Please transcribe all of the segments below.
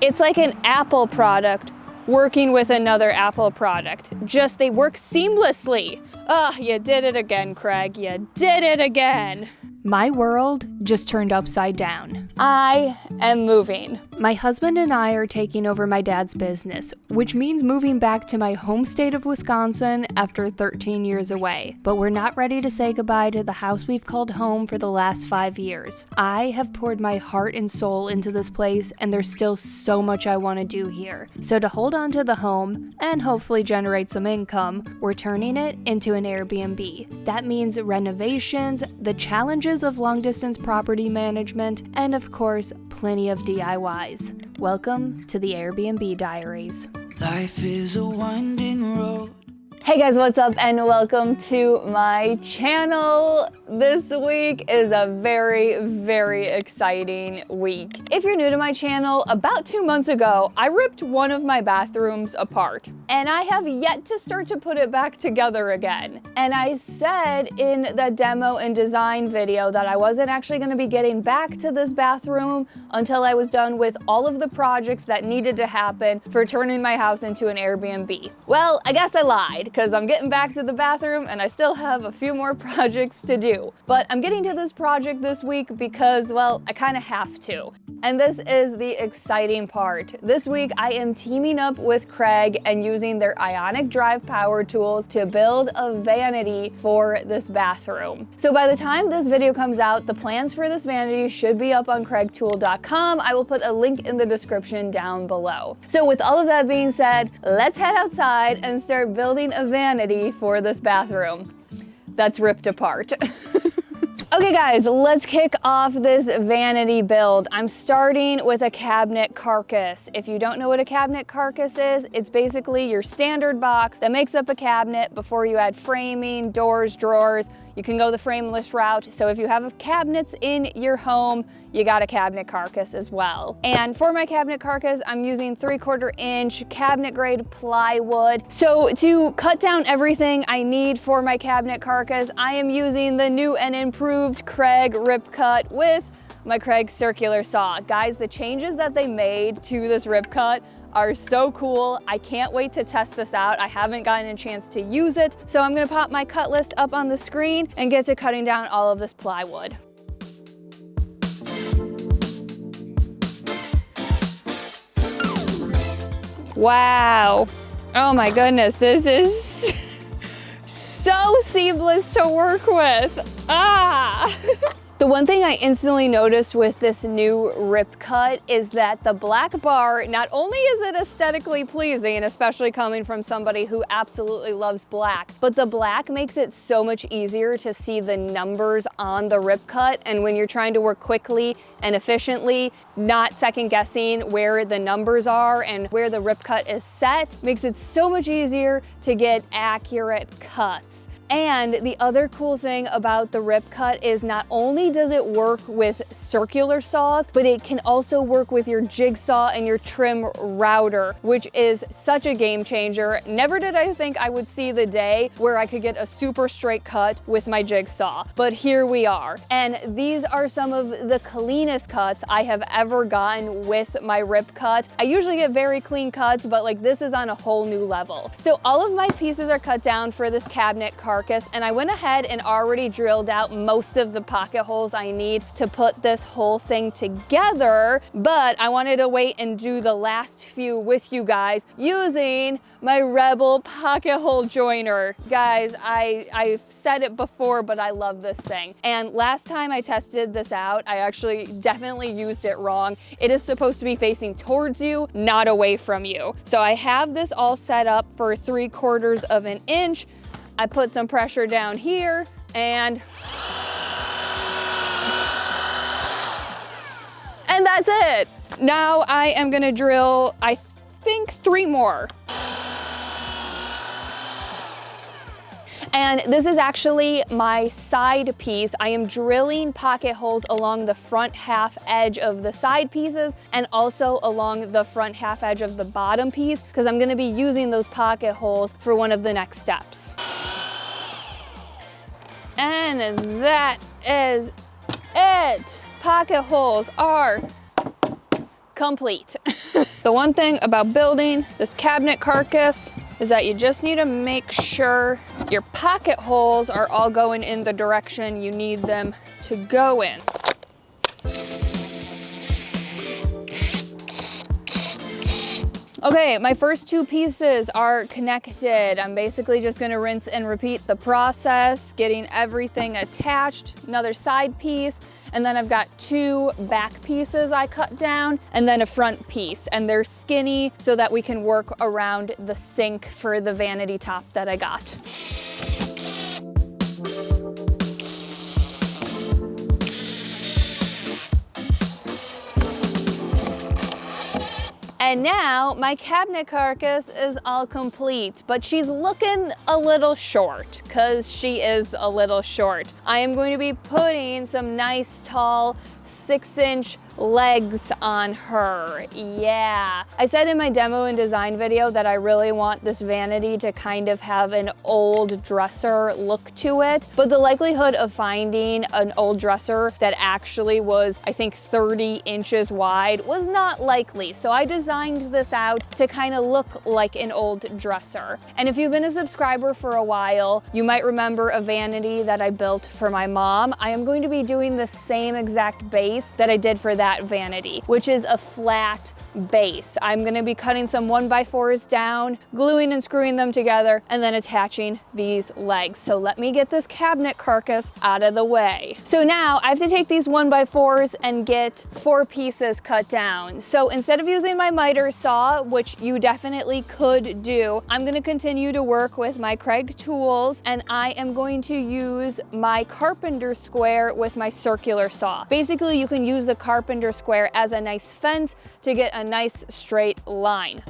It's like an Apple product working with another Apple product. Just they work seamlessly. Ah, you did it again, Kreg. You did it again. My world just turned upside down. I am moving. My husband and I are taking over my dad's business, which means moving back to my home state of Wisconsin after 13 years away. But we're not ready to say goodbye to the house we've called home for the last 5 years. I have poured my heart and soul into this place, and there's still so much I want to do here. So to hold on to the home, and hopefully generate some income, we're turning it into an Airbnb. That means renovations, the challenges of long-distance property management, and of course, plenty of DIYs. Welcome to the Airbnb Diaries. Life is a winding road. Hey guys, what's up and welcome to my channel. This week is a very, very exciting week. If you're new to my channel, about 2 months ago, I ripped one of my bathrooms apart and I have yet to start to put it back together again. And I said in the demo and design video that I wasn't actually gonna be getting back to this bathroom until I was done with all of the projects that needed to happen for turning my house into an Airbnb. Well, I guess I lied, because I'm getting back to the bathroom and I still have a few more projects to do. But I'm getting to this project this week because, well, I kind of have to. And this is the exciting part. This week I am teaming up with Kreg and using their ionic drive power tools to build a vanity for this bathroom. So by the time this video comes out, the plans for this vanity should be up on cregtool.com. I will put a link in the description down below. So with all of that being said, let's head outside and start building a vanity for this bathroom that's ripped apart. Okay guys, let's kick off this vanity build. I'm starting with a cabinet carcass. If you don't know what a cabinet carcass is, it's basically your standard box that makes up a cabinet before you add framing, doors, drawers. You can go the frameless route. So if you have cabinets in your home, you got a cabinet carcass as well. And for my cabinet carcass, I'm using 3/4 inch cabinet grade plywood. So to cut down everything I need for my cabinet carcass, I am using the new and improved Kreg rip cut with my Kreg circular saw. Guys, the changes that they made to this rip cut are so cool. I can't wait to test this out. I haven't gotten a chance to use it. So I'm gonna pop my cut list up on the screen and get to cutting down all of this plywood. Wow. Oh my goodness, this is so seamless to work with. Ah! The one thing I instantly noticed with this new rip cut is that the black bar, not only is it aesthetically pleasing, especially coming from somebody who absolutely loves black, but the black makes it so much easier to see the numbers on the rip cut. And when you're trying to work quickly and efficiently, not second guessing where the numbers are and where the rip cut is set, makes it so much easier to get accurate cuts. And the other cool thing about the rip cut is not only does it work with circular saws, but it can also work with your jigsaw and your trim router, which is such a game changer. Never did I think I would see the day where I could get a super straight cut with my jigsaw, but here we are. And these are some of the cleanest cuts I have ever gotten with my rip cut. I usually get very clean cuts, but like this is on a whole new level. So all of my pieces are cut down for this cabinet carcass, and I went ahead and already drilled out most of the pocket holes I need to put this whole thing together, but I wanted to wait and do the last few with you guys using my Rebel pocket hole joiner. Guys, I've said it before, but I love this thing. And last time I tested this out, I actually definitely used it wrong. It is supposed to be facing towards you, not away from you. So I have this all set up for 3/4 of an inch. I put some pressure down here and that's it. Now I am gonna drill, I think 3 more. And this is actually my side piece. I am drilling pocket holes along the front half edge of the side pieces and also along the front half edge of the bottom piece, because I'm gonna be using those pocket holes for one of the next steps. And that is it. Pocket holes are complete. The one thing about building this cabinet carcass is that you just need to make sure your pocket holes are all going in the direction you need them to go in. Okay, my first two pieces are connected. I'm basically just gonna rinse and repeat the process, getting everything attached, another side piece, and then I've got two back pieces I cut down, and then a front piece, and they're skinny so that we can work around the sink for the vanity top that I got. And now my cabinet carcass is all complete, but she's looking a little short because she is a little short. I am going to be putting some nice tall 6-inch legs on her. Yeah. I said in my demo and design video that I really want this vanity to kind of have an old dresser look to it, but the likelihood of finding an old dresser that actually was, I think, 30 inches wide was not likely. So I designed this out to kind of look like an old dresser. And if you've been a subscriber for a while, you might remember a vanity that I built for my mom. I am going to be doing the same exact base that I did for that vanity, which is a flat base. I'm gonna be cutting some 1x4s down, gluing and screwing them together, and then attaching these legs. So let me get this cabinet carcass out of the way. So now I have to take these 1x4s and get 4 pieces cut down. So instead of using my miter saw, which you definitely could do, I'm gonna continue to work with my Kreg tools, and I am going to use my carpenter square with my circular saw. Basically, you can use the carpenter square as a nice fence to get a nice straight line.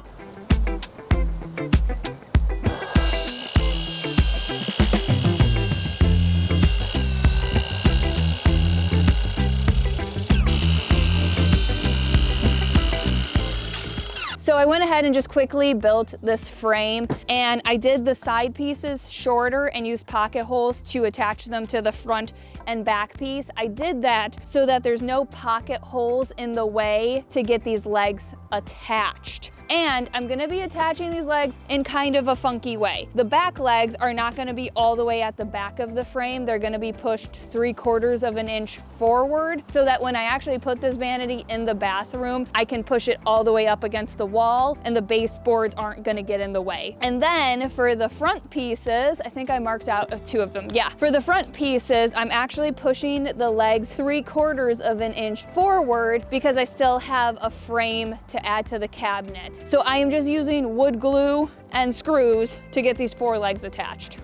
So I went ahead and just quickly built this frame, and I did the side pieces shorter and used pocket holes to attach them to the front and back piece. I did that so that there's no pocket holes in the way to get these legs attached. And I'm gonna be attaching these legs in kind of a funky way. The back legs are not gonna be all the way at the back of the frame. They're gonna be pushed 3/4 of an inch forward so that when I actually put this vanity in the bathroom, I can push it all the way up against the wall and the baseboards aren't gonna get in the way. And then for the front pieces, I think I marked out 2 of them. Yeah, for the front pieces, I'm actually pushing the legs 3/4 of an inch forward because I still have a frame to add to the cabinet. So I am just using wood glue and screws to get these 4 legs attached.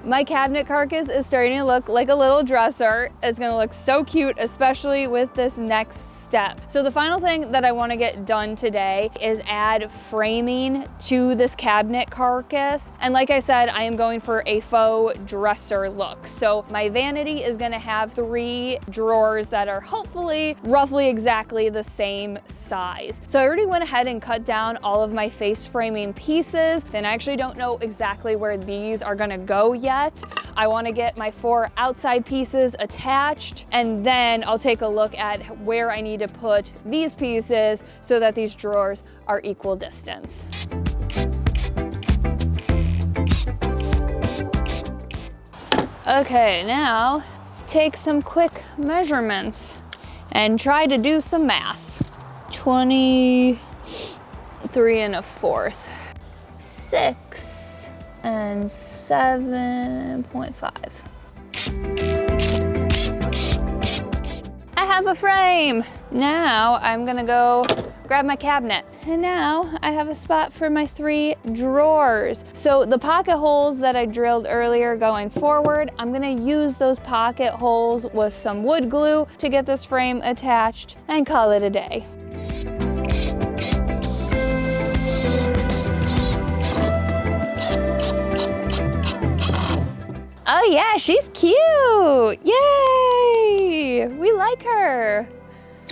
My cabinet carcass is starting to look like a little dresser. It's gonna look so cute, especially with this next step. So the final thing that I wanna get done today is add framing to this cabinet carcass. And like I said, I am going for a faux dresser look. So my vanity is gonna have 3 drawers that are hopefully roughly exactly the same size. So I already went ahead and cut down all of my face framing pieces. And I actually don't know exactly where these are gonna go yet. I want to get my 4 outside pieces attached, and then I'll take a look at where I need to put these pieces so that these drawers are equal distance. Okay, now let's take some quick measurements and try to do some math. 23 1/4, 6 and 7.5. I have a frame. Now I'm gonna go grab my cabinet. And now I have a spot for my 3 drawers. So the pocket holes that I drilled earlier going forward, I'm gonna use those pocket holes with some wood glue to get this frame attached and call it a day. Oh yeah, she's cute. Yay! We like her.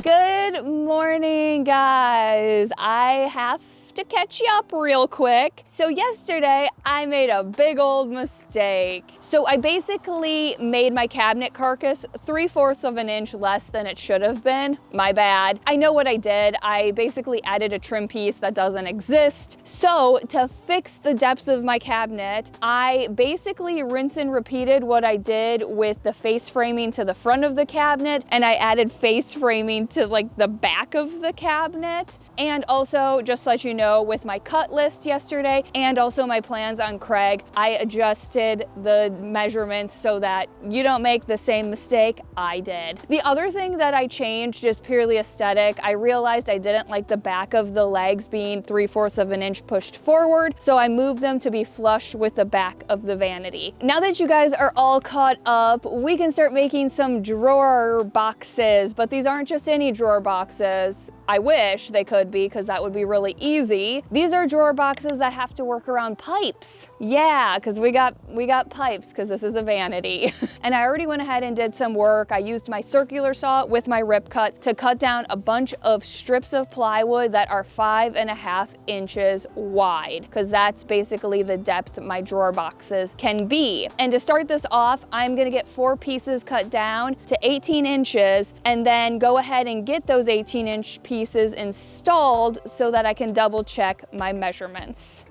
Good morning, guys. I have have to catch you up real quick. So yesterday I made a big old mistake. So I basically made my cabinet carcass 3/4 of an inch less than it should have been. My bad. I know what I did. I basically added a trim piece that doesn't exist. So to fix the depth of my cabinet, I basically rinse and repeated what I did with the face framing to the front of the cabinet, and I added face framing to like the back of the cabinet. And also, just to let you know, with my cut list yesterday and also my plans on Kreg, I adjusted the measurements so that you don't make the same mistake I did. The other thing that I changed is purely aesthetic. I realized I didn't like the back of the legs being 3/4 of an inch pushed forward, so I moved them to be flush with the back of the vanity. Now that you guys are all caught up, we can start making some drawer boxes, but these aren't just any drawer boxes. I wish they could be, because that would be really easy. These are drawer boxes that have to work around pipes. Yeah, because we got pipes, because this is a vanity. And I already went ahead and did some work. I used my circular saw with my rip cut to cut down a bunch of strips of plywood that are 5.5 inches wide, because that's basically the depth my drawer boxes can be. And to start this off, I'm gonna get 4 pieces cut down to 18 inches and then go ahead and get those 18-inch pieces installed so that I can double check my measurements.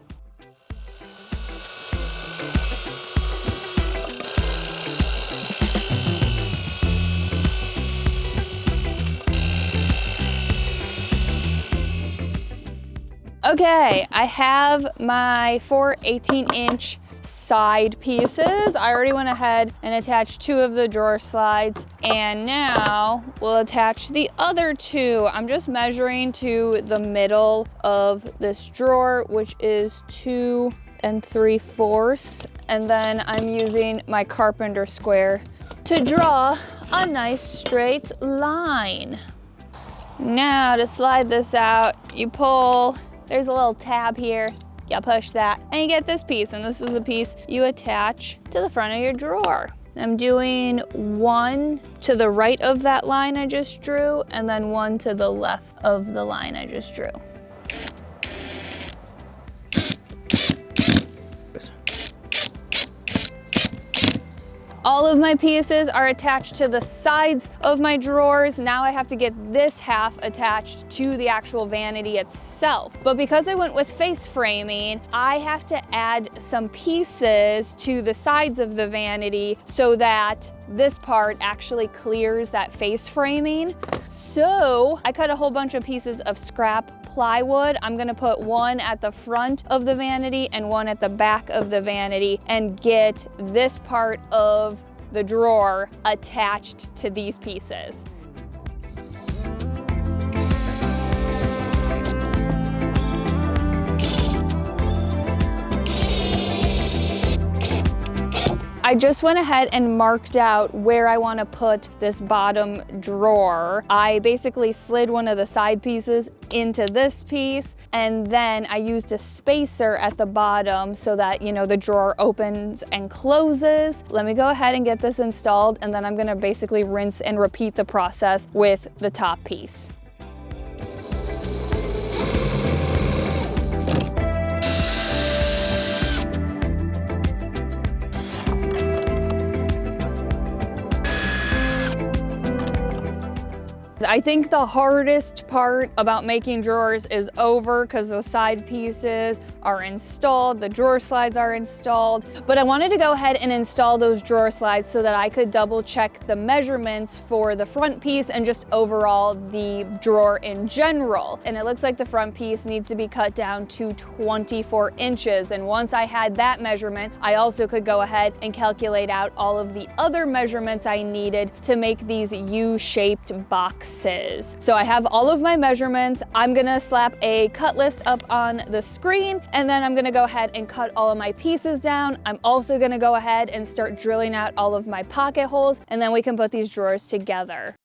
Okay, I have my 4 18-inch side pieces. I already went ahead and attached 2 of the drawer slides, and now we'll attach the other 2. I'm just measuring to the middle of this drawer, which is 2 3/4, and then I'm using my carpenter square to draw a nice straight line. Now to slide this out, you pull. There's a little tab here. You push that and you get this piece, and this is the piece you attach to the front of your drawer. I'm doing 1 to the right of that line I just drew, and then 1 to the left of the line I just drew. All of my pieces are attached to the sides of my drawers. Now I have to get this half attached to the actual vanity itself. But because I went with face framing, I have to add some pieces to the sides of the vanity so that this part actually clears that face framing. So I cut a whole bunch of pieces of scrap plywood. I'm gonna put 1 at the front of the vanity and 1 at the back of the vanity and get this part of the drawer attached to these pieces. I just went ahead and marked out where I want to put this bottom drawer. I basically slid one of the side pieces into this piece, and then I used a spacer at the bottom so that, you know, the drawer opens and closes. Let me go ahead and get this installed, and then I'm gonna basically rinse and repeat the process with the top piece. I think the hardest part about making drawers is over, because those side pieces are installed, the drawer slides are installed, but I wanted to go ahead and install those drawer slides so that I could double check the measurements for the front piece and just overall the drawer in general. And it looks like the front piece needs to be cut down to 24 inches. And once I had that measurement, I also could go ahead and calculate out all of the other measurements I needed to make these U-shaped boxes. So I have all of my measurements. I'm gonna slap a cut list up on the screen, and then I'm gonna go ahead and cut all of my pieces down. I'm also gonna go ahead and start drilling out all of my pocket holes, and then we can put these drawers together.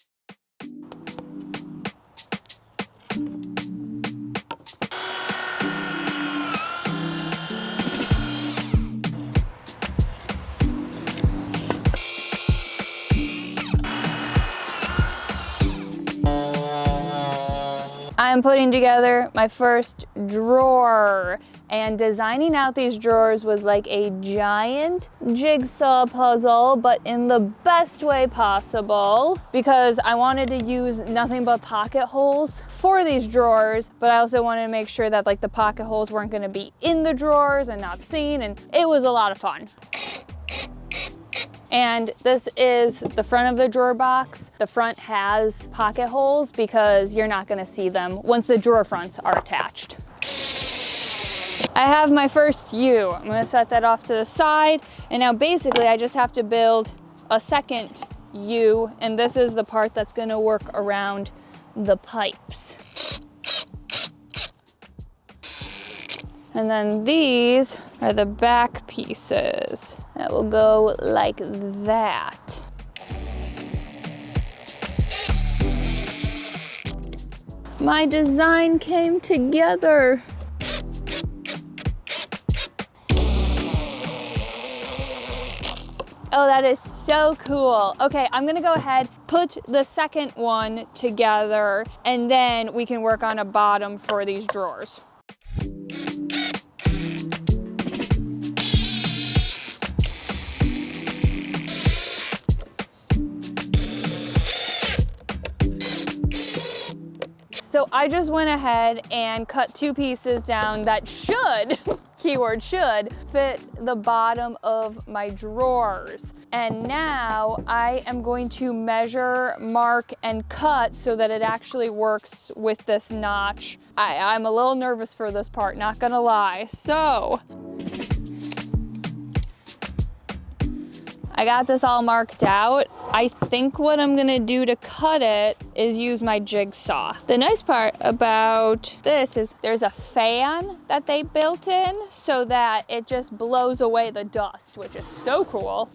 I'm putting together my first drawer, and designing out these drawers was like a giant jigsaw puzzle, but in the best way possible, because I wanted to use nothing but pocket holes for these drawers, but I also wanted to make sure that like the pocket holes weren't going to be in the drawers and not seen, and it was a lot of fun. And this is the front of the drawer box. The front has pocket holes because you're not gonna see them once the drawer fronts are attached. I have my first U. I'm gonna set that off to the side. And now basically I just have to build a second U, and this is the part that's gonna work around the pipes. And then these are the back pieces that will go like that. My design came together. Oh, that is so cool. Okay, I'm gonna go ahead, put the second one together, and then we can work on a bottom for these drawers. So I just went ahead and cut 2 pieces down that should, keyword should, fit the bottom of my drawers. And now I am going to measure, mark, and cut so that it actually works with this notch. I'm a little nervous for this part, not gonna lie. So, I got this all marked out. I think what I'm gonna do to cut it is use my jigsaw. The nice part about this is there's a fan that they built in so that it just blows away the dust, which is so cool.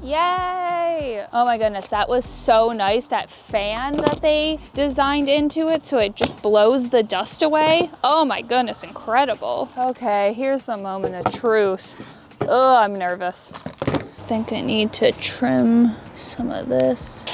Yay! Oh my goodness, that was so nice. That fan that they designed into it so it just blows the dust away. Oh my goodness, incredible. Okay, here's the moment of truth. Oh, I'm nervous. I think I need to trim some of this.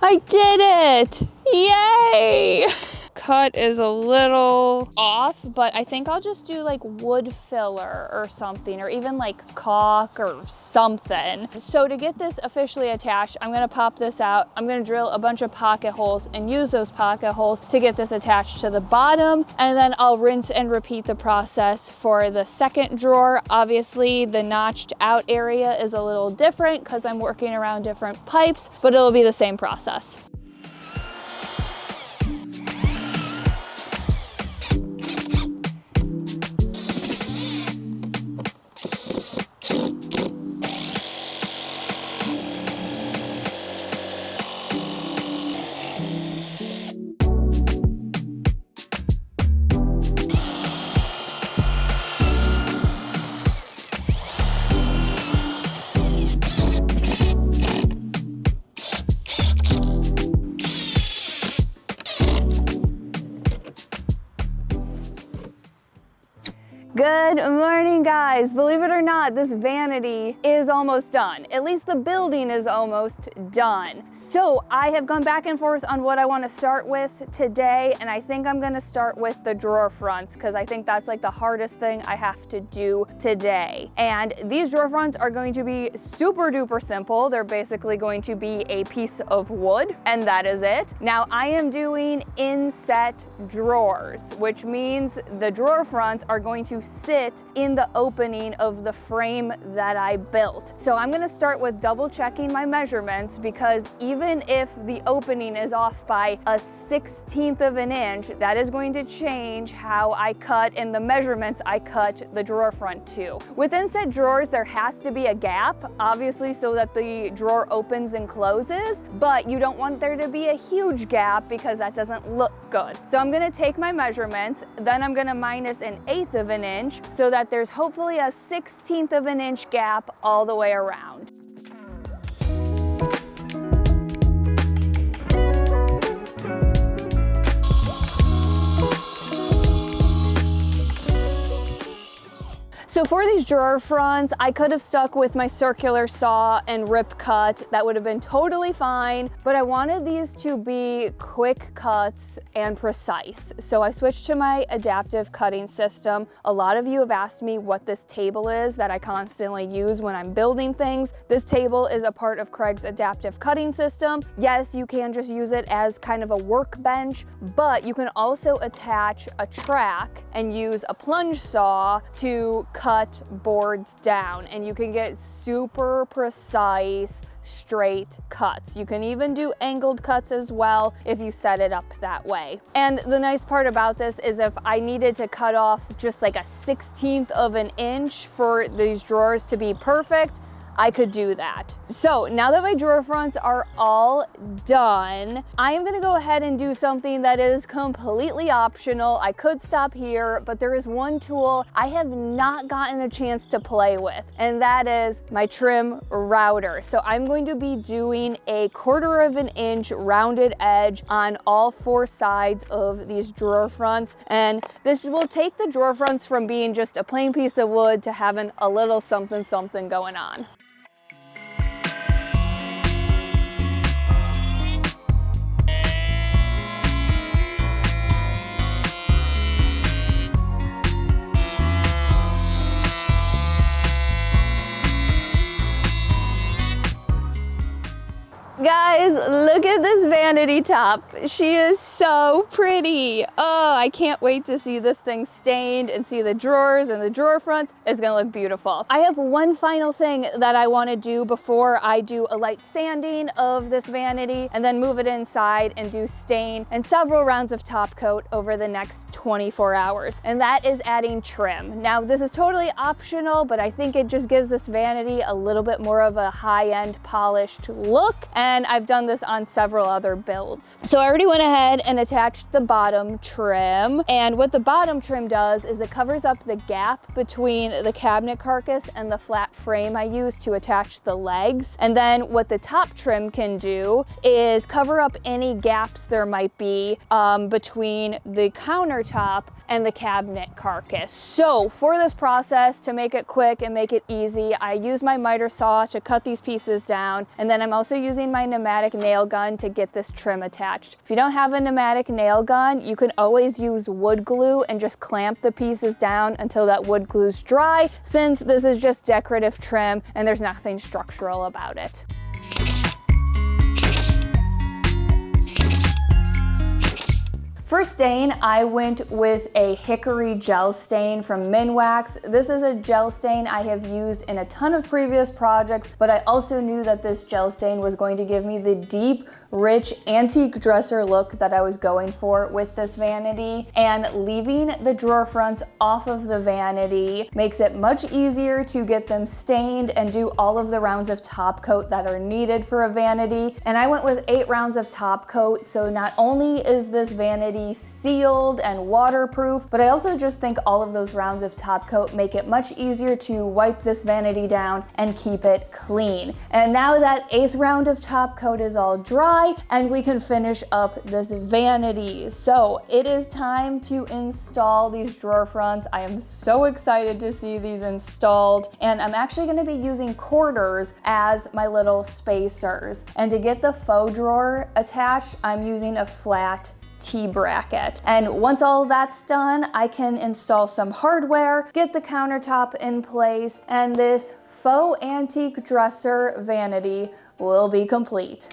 I did it! Yay! Cut is a little off, but I think I'll just do like wood filler or something, or even like caulk or something. So to get this officially attached, I'm gonna pop this out. I'm gonna drill a bunch of pocket holes and use those pocket holes to get this attached to the bottom. And then I'll rinse and repeat the process for the second drawer. Obviously the notched out area is a little different because I'm working around different pipes, but it'll be the same process. Good morning, guys. Believe it or not, this vanity is almost done. At least the building is almost done. So I have gone back and forth on what I want to start with today, and I think I'm going to start with the drawer fronts because I think that's like the hardest thing I have to do today. And these drawer fronts are going to be super duper simple. They're basically going to be a piece of wood, and that is it. Now I am doing inset drawers, which means the drawer fronts are going to sit in the opening of the frame that I built. So I'm gonna start with double checking my measurements, because even if the opening is off by a 1/16 of an inch, that is going to change how I cut and the measurements I cut the drawer front to. With inset drawers, there has to be a gap, obviously, so that the drawer opens and closes, but you don't want there to be a huge gap because that doesn't look good. So I'm gonna take my measurements, then I'm gonna minus 1/8 of an inch so that there's hopefully a 1/16 of an inch gap all the way around. So for these drawer fronts, I could have stuck with my circular saw and rip cut. That would have been totally fine, but I wanted these to be quick cuts and precise. So I switched to my adaptive cutting system. A lot of you have asked me what this table is that I constantly use when I'm building things. This table is a part of Kreg's adaptive cutting system. Yes, you can just use it as kind of a workbench, but you can also attach a track and use a plunge saw to cut boards down, and you can get super precise straight cuts. You can even do angled cuts as well if you set it up that way. And the nice part about this is if I needed to cut off just like a 1/16 of an inch for these drawers to be perfect, I could do that. So now that my drawer fronts are all done, I am gonna go ahead and do something that is completely optional. I could stop here, but there is one tool I have not gotten a chance to play with, and that is my trim router. So I'm going to be doing a 1/4 of an inch rounded edge on all 4 sides of these drawer fronts. And this will take the drawer fronts from being just a plain piece of wood to having a little something something going on. Guys, look at this vanity top. She is so pretty. Oh, I can't wait to see this thing stained and see the drawers and the drawer fronts. It's gonna look beautiful. I have one final thing that I wanna do before I do a light sanding of this vanity and then move it inside and do stain and several rounds of top coat over the next 24 hours. And that is adding trim. Now, this is totally optional, but I think it just gives this vanity a little bit more of a high-end polished look. And I've done this on several other builds. So I already went ahead and attached the bottom trim. And what the bottom trim does is it covers up the gap between the cabinet carcass and the flat frame I use to attach the legs. And then what the top trim can do is cover up any gaps there might be between the countertop and the cabinet carcass. So for this process, to make it quick and make it easy, I use my miter saw to cut these pieces down, and then I'm also using my pneumatic nail gun to get this trim attached. If you don't have a pneumatic nail gun, you can always use wood glue and just clamp the pieces down until that wood glue's dry, since this is just decorative trim and there's nothing structural about it. For stain, I went with a hickory gel stain from Minwax. This is a gel stain I have used in a ton of previous projects, but I also knew that this gel stain was going to give me the deep, rich antique dresser look that I was going for with this vanity. And leaving the drawer fronts off of the vanity makes it much easier to get them stained and do all of the rounds of top coat that are needed for a vanity. And I went with 8 rounds of top coat, so not only is this vanity sealed and waterproof, but I also just think all of those rounds of top coat make it much easier to wipe this vanity down and keep it clean. And now that 8th round of top coat is all dry, and we can finish up this vanity. So it is time to install these drawer fronts. I am so excited to see these installed, and I'm actually going to be using quarters as my little spacers. And to get the faux drawer attached, I'm using a flat T-bracket. And once all that's done, I can install some hardware, get the countertop in place, and this faux antique dresser vanity will be complete.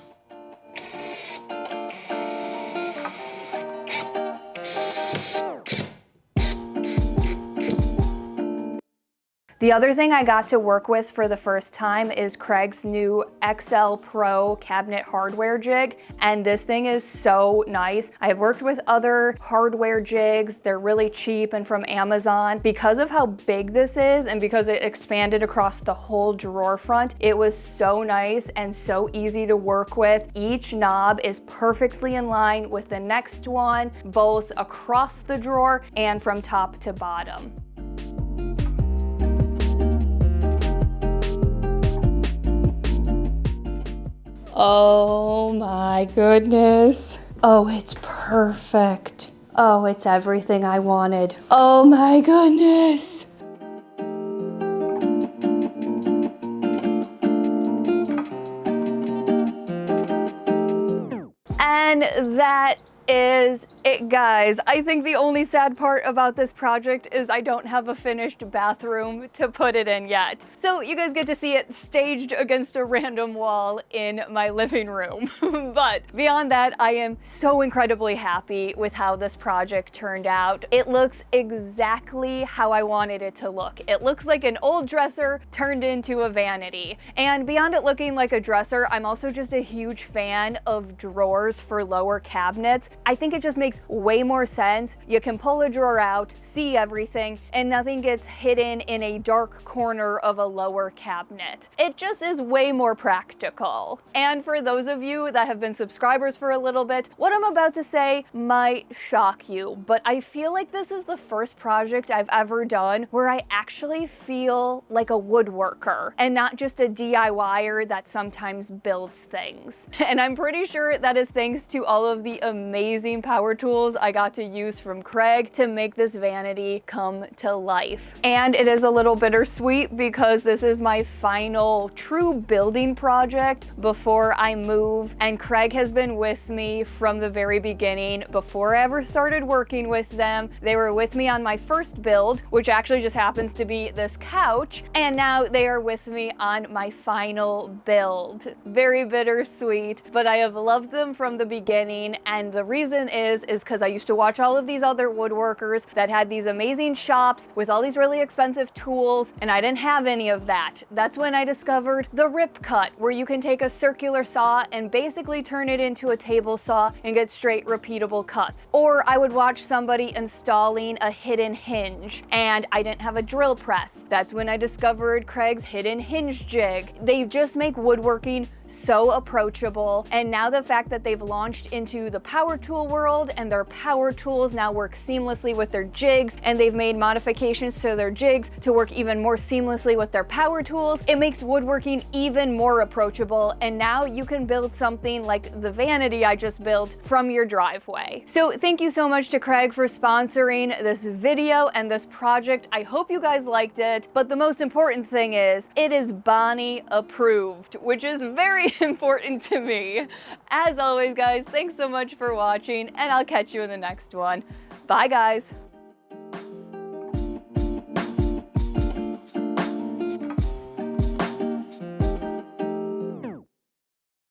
The other thing I got to work with for the first time is Kreg's new XL Pro cabinet hardware jig, and this thing is so nice. I've worked with other hardware jigs. They're really cheap and from Amazon. Because of how big this is and because it expanded across the whole drawer front, it was so nice and so easy to work with. Each knob is perfectly in line with the next one, both across the drawer and from top to bottom. Oh my goodness. Oh, it's perfect. Oh, it's everything I wanted. Oh my goodness. And that is it, guys. I think the only sad part about this project is I don't have a finished bathroom to put it in yet. So you guys get to see it staged against a random wall in my living room. But beyond that, I am so incredibly happy with how this project turned out. It looks exactly how I wanted it to look. It looks like an old dresser turned into a vanity. And beyond it looking like a dresser, I'm also just a huge fan of drawers for lower cabinets. I think it just makes way more sense. You can pull a drawer out, see everything, and nothing gets hidden in a dark corner of a lower cabinet. It just is way more practical. And for those of you that have been subscribers for a little bit, what I'm about to say might shock you, but I feel like this is the first project I've ever done where I actually feel like a woodworker and not just a DIYer that sometimes builds things. And I'm pretty sure that is thanks to all of the amazing power tools I got to use from Kreg to make this vanity come to life. And it is a little bittersweet because this is my final true building project before I move, and Kreg has been with me from the very beginning. Before I ever started working with them, they were with me on my first build, which actually just happens to be this couch, and now they are with me on my final build. Very bittersweet, but I have loved them from the beginning, and the reason is because I used to watch all of these other woodworkers that had these amazing shops with all these really expensive tools, and I didn't have any of that. That's when I discovered the rip cut, where you can take a circular saw and basically turn it into a table saw and get straight repeatable cuts. Or I would watch somebody installing a hidden hinge, and I didn't have a drill press. That's when I discovered Kreg's hidden hinge jig. They just make woodworking so approachable, and now the fact that they've launched into the power tool world and their power tools now work seamlessly with their jigs, and they've made modifications to their jigs to work even more seamlessly with their power tools, it makes woodworking even more approachable, and now you can build something like the vanity I just built from your driveway. So thank you so much to Kreg for sponsoring this video and this project. I hope you guys liked it, but the most important thing is it is Bonnie approved, which is very important to me. As always, guys, thanks so much for watching, and I'll catch you in the next one. Bye, guys.